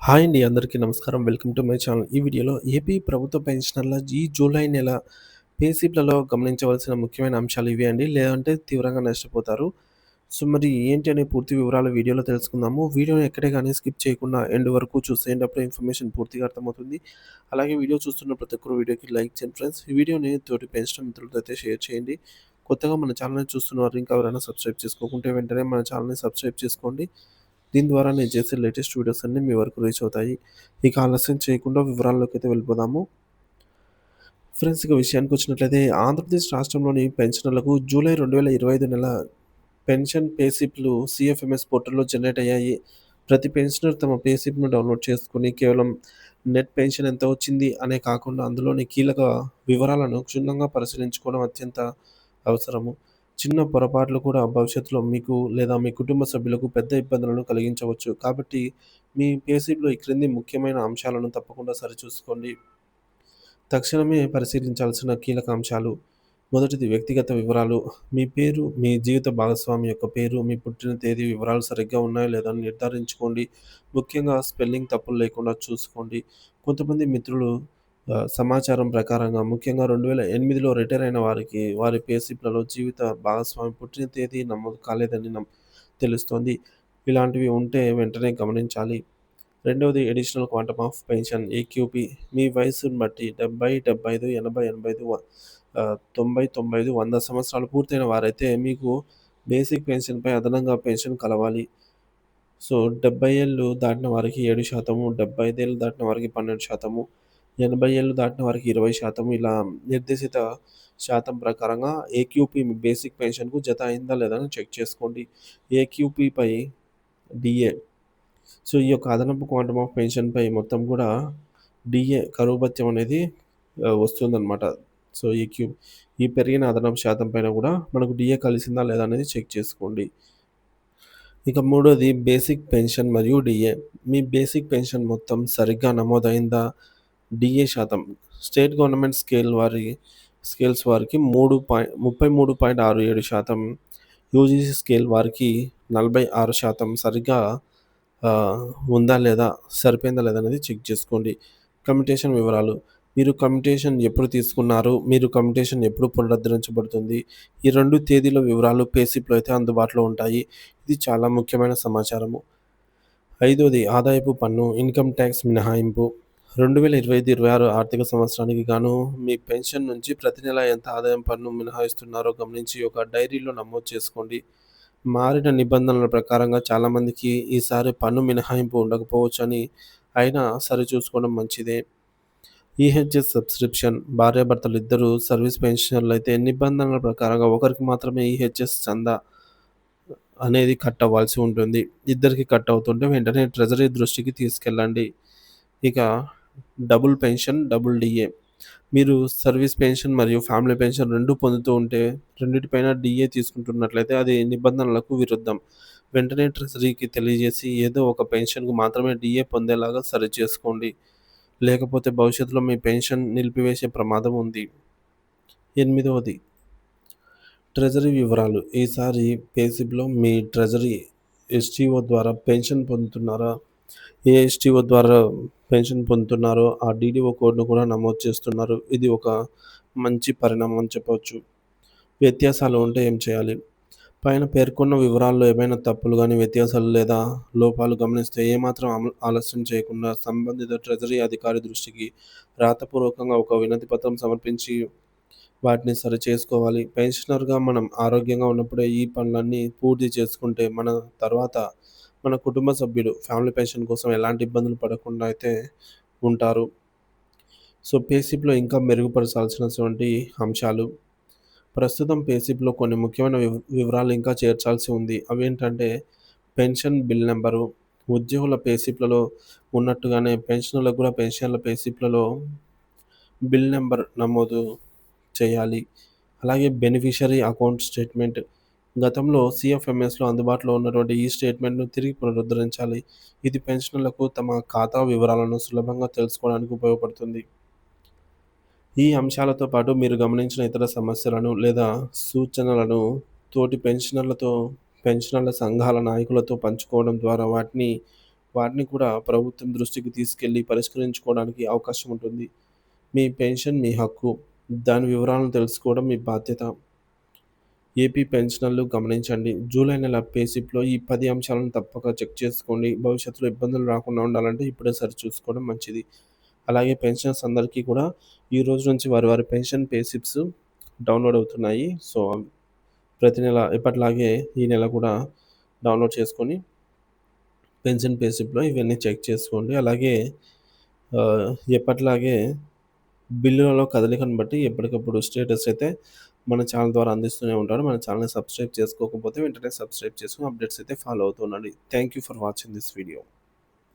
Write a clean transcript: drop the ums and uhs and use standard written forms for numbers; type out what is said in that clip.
Hi అండి. అందరికీ నమస్కారం. Welcome to my channel. ఈ వీడియోలో ఏపీ ప్రభుత్వ పెన్షనర్ల ఈ జూలై నెల పే స్లిప్‌లలో గమనించవలసిన ముఖ్యమైన అంశాలు ఇవే అండి. లేదంటే తీవ్రంగా నష్టపోతారు. సో, మరి ఏంటి అనే పూర్తి వివరాలు వీడియోలో తెలుసుకుందాము. వీడియోని ఎక్కడే గాని స్కిప్ చేయకుండా ఎండ్ వరకు చూసేయండి. అప్పుడే ఇన్ఫర్మేషన్ పూర్తిగా అర్థమవుతుంది. అలాగే వీడియో చూస్తున్న ప్రతి ఒక్కరు వీడియోకి లైక్ చేయండి ఫ్రెండ్స్. ఈ వీడియోని తోటి పెన్షనర్ మిత్రులతో అయితే షేర్ చేయండి. కొత్తగా మన ఛానల్‌ని చూస్తున్నవారు ఇంకా ఎవరైనా సబ్స్క్రైబ్ చేసుకోకుంటే వెంటనే మన ఛానల్‌ని సబ్స్క్రైబ్ చేసుకోండి. దీని ద్వారా నేను చేసే లేటెస్ట్ వీడియోస్ అన్నీ మీ వరకు రీచ్ అవుతాయి. ఇక ఆలస్యం చేయకుండా వివరాల్లోకైతే వెళ్ళిపోదాము. ఫ్రెండ్స్, ఇక విషయానికొచ్చినట్లయితే ఆంధ్రప్రదేశ్ రాష్ట్రంలోని పెన్షనర్లకు జూలై 2025 నెల పెన్షన్ పే స్లిప్‌లు సీఎఫ్ఎంఎస్ పోర్టల్‌లో జనరేట్ అయ్యాయి. ప్రతి పెన్షనర్ తమ పే స్లిప్‌ను డౌన్‌లోడ్ చేసుకొని కేవలం నెట్ పెన్షన్ ఎంత వచ్చింది అనే కాకుండా అందులోని కీలక వివరాలను క్షుణ్ణంగా పరిశీలించుకోవడం అత్యంత అవసరము. చిన్న పొరపాట్లు కూడా భవిష్యత్తులో మీకు లేదా మీ కుటుంబ సభ్యులకు పెద్ద ఇబ్బందులను కలిగించవచ్చు. కాబట్టి మీ పే స్లిప్‌లో ఈ క్రింది ముఖ్యమైన అంశాలను తప్పకుండా సరిచూసుకోండి. తక్షణమే పరిశీలించాల్సిన కీలక అంశాలు. మొదటిది వ్యక్తిగత వివరాలు. మీ పేరు, మీ జీవిత భాగస్వామి యొక్క పేరు, మీ పుట్టిన తేదీ వివరాలు సరిగ్గా ఉన్నాయో లేదో అని నిర్ధారించుకోండి. ముఖ్యంగా స్పెల్లింగ్ తప్పులు లేకుండా చూసుకోండి. కొంతమంది మిత్రులు సమాచారం ప్రకారంగా ముఖ్యంగా 2008లో రిటైర్ అయిన వారికి వారి పే స్లిప్‌లలో జీవిత భాగస్వామి పుట్టిన తేదీ నమోదు కాలేదని తెలుస్తోంది. ఇలాంటివి ఉంటే వెంటనే గమనించాలి. రెండవది additional quantum of pension AQP. మీ వయస్సును బట్టి 70, 75, 80, 85 90, 95, 100 సంవత్సరాలు పూర్తయిన వారైతే మీకు బేసిక్ పెన్షన్‌పై అదనంగా పెన్షన్ కలవాలి. సో, 70 ఏళ్ళు దాటిన వారికి 7%, 75 ఏళ్ళు దాటిన వారికి 12%, 80 ఏళ్ళు దాటిన వారికి 20%, ఇలా నిర్దేశిత శాతం ప్రకారంగా ఏక్యూపీ మీ బేసిక్ పెన్షన్‌కు జత అయిందా లేదా అని చెక్ చేసుకోండి. ఏక్యూపీపై డీఏ. సో, ఈ యొక్క అదనపు క్వాంటమ్ ఆఫ్ పెన్షన్‌పై మొత్తం కూడా డీఏ కరువు భత్యం అనేది వస్తుందనమాట. సో, ఈ పెరిగిన అదనపు శాతం పైన కూడా మనకు డీఏ కలిసిందా లేదా అనేది చెక్ చేసుకోండి. ఇక మూడోది బేసిక్ పెన్షన్ మరియు డీఏ. మీ బేసిక్ పెన్షన్ మొత్తం సరిగ్గా నమోదైందా? డీఏ శాతం స్టేట్ గవర్నమెంట్ స్కేల్స్ వారికి 33.67%, యూజీసీ స్కేల్ వారికి 46% సరిగ్గా ఉందా లేదా, సరిపోయిందా లేదా అనేది చెక్ చేసుకోండి. కమ్యుటేషన్ వివరాలు. మీరు కమ్యుటేషన్ ఎప్పుడు తీసుకున్నారు? మీరు కమ్యుటేషన్ ఎప్పుడు పునరుద్ధరించబడుతుంది? ఈ 2 తేదీల వివరాలు పే స్లిప్‌లో అయితే అందుబాటులో ఉంటాయి. ఇది చాలా ముఖ్యమైన సమాచారము. ఐదోది ఆదాయపు పన్ను, ఇన్‌కమ్ టాక్స్ మినహాయింపు. 2025-26 ఆర్థిక సంవత్సరానికి గాను మీ పెన్షన్ నుంచి ప్రతి నెల ఎంత ఆదాయం పన్ను మినహాయిస్తున్నారో గమనించి ఒక డైరీలో నమోదు చేసుకోండి. మారిన నిబంధనల ప్రకారంగా చాలామందికి ఈసారి పన్ను మినహాయింపు ఉండకపోవచ్చని, అయినా సరిచూసుకోవడం మంచిదే. EHS subscription. భార్యాభర్తలిద్దరూ సర్వీస్ పెన్షనర్లయితే నిబంధనల ప్రకారంగా ఒకరికి మాత్రమే ఈహెచ్ఎస్ చందా అనేది కట్ అవ్వాల్సి ఉంటుంది. ఇద్దరికీ కట్ అవుతుంటే వెంటనే ట్రెజరీ దృష్టికి తీసుకెళ్ళండి. ఇక డబుల్ పెన్షన్, డబుల్ డీఏ. మీరు సర్వీస్ పెన్షన్ మరియు ఫ్యామిలీ పెన్షన్ 2 పొందుతూ ఉంటే రెండిటిపైన డీఏ తీసుకుంటున్నట్లయితే అది నిబంధనలకు విరుద్ధం. వెంటనే ట్రెజరీకి తెలియజేసి ఏదో ఒక పెన్షన్‌కు మాత్రమే డీఏ పొందేలాగా సరిచేసుకోండి. లేకపోతే భవిష్యత్తులో మీ పెన్షన్ నిలిపివేసే ప్రమాదం ఉంది. ఎనిమిదవది ట్రెజరీ వివరాలు. ఈసారి పే స్లిప్‌లో మీ ట్రెజరీ ఎస్టీఓ ద్వారా పెన్షన్ పొందుతున్నారా? ఏ ఎస్టీఓ ద్వారా పెన్షన్ పొందుతున్నారో ఆ డీడీఓ కోడ్‌ను కూడా నమోదు చేస్తున్నారు. ఇది ఒక మంచి పరిణామం అని చెప్పవచ్చు. వ్యత్యాసాలు ఉంటే ఏం చేయాలి? పైన పేర్కొన్న వివరాల్లో ఏమైనా తప్పులు గాని, వ్యత్యాసాలు లేదా లోపాలు గమనిస్తే ఏమాత్రం ఆలస్యం చేయకుండా సంబంధిత ట్రెజరీ అధికారి దృష్టికి రాతపూర్వకంగా ఒక వినతి పత్రం సమర్పించి వాటిని సరిచేసుకోవాలి. పెన్షనర్‌గా మనం ఆరోగ్యంగా ఉన్నప్పుడే ఈ పనులన్నీ పూర్తి చేసుకుంటే తర్వాత మన కుటుంబ సభ్యులు ఫ్యామిలీ పెన్షన్ కోసం ఎలాంటి ఇబ్బందులు పడకుండా అయితే ఉంటారు. సో, పే స్లిప్‌లో ఇంకా మెరుగుపరచాల్సినటువంటి అంశాలు. ప్రస్తుతం పే స్లిప్‌లో కొన్ని ముఖ్యమైన వివరాలు ఇంకా చేర్చాల్సి ఉంది. అవేంటంటే పెన్షన్ బిల్ నంబరు. ఉద్యోగుల పే స్లిప్‌లలో ఉన్నట్టుగానే పెన్షనర్లకు కూడా పెన్షన్ల పే స్లిప్‌లలో బిల్ నంబర్ నమోదు చేయాలి. అలాగే బెనిఫిషరీ అకౌంట్ స్టేట్మెంట్. గతంలో సీఎఫ్ఎంఎస్‌లో అందుబాటులో ఉన్నటువంటి ఈ స్టేట్మెంట్‌ను తిరిగి పునరుద్ధరించాలి. ఇది పెన్షనర్లకు తమ ఖాతా వివరాలను సులభంగా తెలుసుకోవడానికి ఉపయోగపడుతుంది. ఈ అంశాలతో పాటు మీరు గమనించిన ఇతర సమస్యలను లేదా సూచనలను తోటి పెన్షనర్ల సంఘాల నాయకులతో పంచుకోవడం ద్వారా వాటిని వాటిని కూడా ప్రభుత్వం దృష్టికి తీసుకెళ్ళి పరిష్కరించుకోవడానికి అవకాశం ఉంటుంది. మీ పెన్షన్ మీ హక్కు. దాని వివరాలను తెలుసుకోవడం మీ బాధ్యత. ఏపీ పెన్షనర్లు గమనించండి. జూలై నెల పే స్లిప్‌లో ఈ 10 అంశాలను తప్పక చెక్ చేసుకోండి. భవిష్యత్తులో ఇబ్బందులు రాకుండా ఉండాలంటే ఇప్పుడే సరిచూసుకోవడం మంచిది. అలాగే పెన్షనర్స్ అందరికీ కూడా ఈ రోజు నుంచి వారి వారి పెన్షన్ పే స్లిప్స్ డౌన్‌లోడ్ అవుతున్నాయి. సో, ప్రతి నెల ఎప్పటిలాగే ఈ నెల కూడా డౌన్‌లోడ్ చేసుకొని పెన్షన్ పే స్లిప్‌లో ఇవన్నీ చెక్ చేసుకోండి. అలాగే ఆహ్, ఎప్పటిలాగే బిల్లులలో కదలికను బట్టి ఎప్పటికప్పుడు స్టేటస్ అయితే మన ఛానల్ ద్వారా అందిస్తూనే ఉంటారు. మన ఛానల్‌ని సబ్స్క్రైబ్ చేసుకోకపోతే వెంటనే సబ్స్క్రైబ్ చేసుకొని అప్డేట్స్ అయితే ఫాలో అవుతూ ఉండండి. Thank you for watching this video.